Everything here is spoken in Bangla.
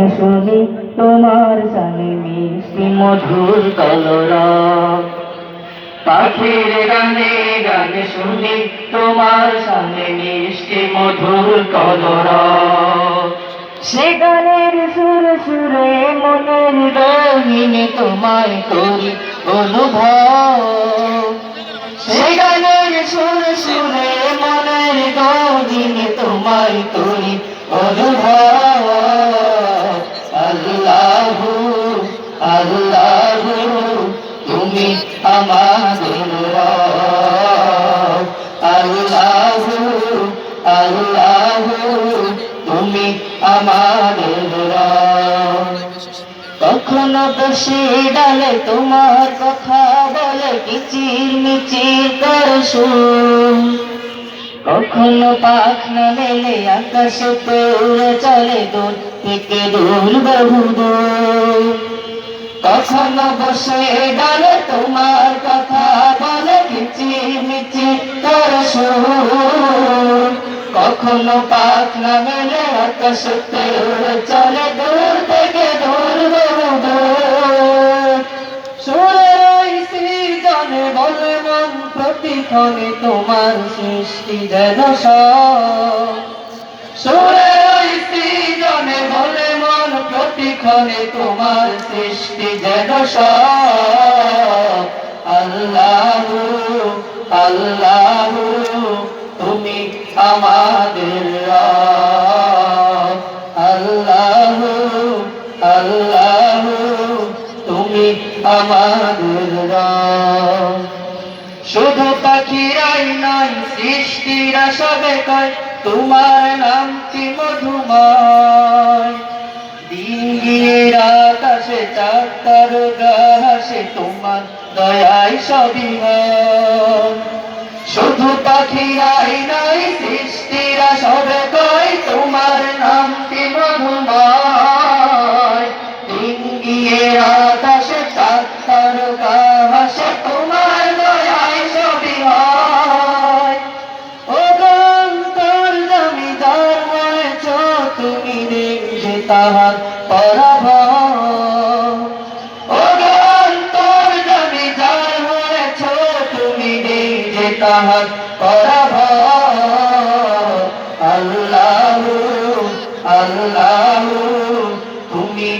শুনি তোমার জানে মিষ্টি মধুর কলরব। পাখির গানে গানে শুনি তোমার সামনে মিষ্টি মধুর কলরব। সে গানের সুরে সুরে মনের রঙিনে তোমায় করি অনুভব। সে গানের সুরে সুরে মনের রঙিনে তোমায় করি অনুভব। আল্লাহু আল্লাহু তুমি আমাদের রব। আল্লাহু আল্লাহু তুমি আমাদের রব। কখনো বসে ডালে তোমার কথা বলে কিচির মিচির করে সুর। কখনো পাখনা মেলে আকাশে উড়ে চলে দূর থেকে দূর বহু দূর। কখনো বসে ডালে তোমার কথা বলে কিচির মিচির করে সুর। কখনো পাখনা মেলে আকাশে উড়ে চলে দূর থেকে দূর বহু দূর। সুরের ওই সৃজনে বলে মন প্রতিক্ষণে তোমার সৃষ্টি যেন সব। সুরের ওই সৃজনে বলে মন প্রতিক্ষণে তোমার সৃষ্টি যেন সব। আল্লাহু আল্লাহু তুমি আমাদের রব। আল্লাহু আল্লাহু তুমি আমাদের রব। শুধু পাখিরাই নয় সৃষ্টিরা সবে কয় তোমার নামটি মধুময়। দিন গিয়ে আকাশে চাঁদ তারকা হাসে তোমার দয়ায় সবই হয়। শুধু পাখিরাই নয় সৃষ্টিরা সবে কয় তোমার নামটি মধুময়। দিন গিয়ে আকাশে চাঁদ তারকা হাসে তোমার দয়ায় সবই হয়। ও অন্তর জমিদার হয়েছ তুমি যে তাহার পরাভব। ও অন্তর জমিদার হয়েছ তুমি যে তাহার পরাভব। আল্লাহু আল্লাহু তুমি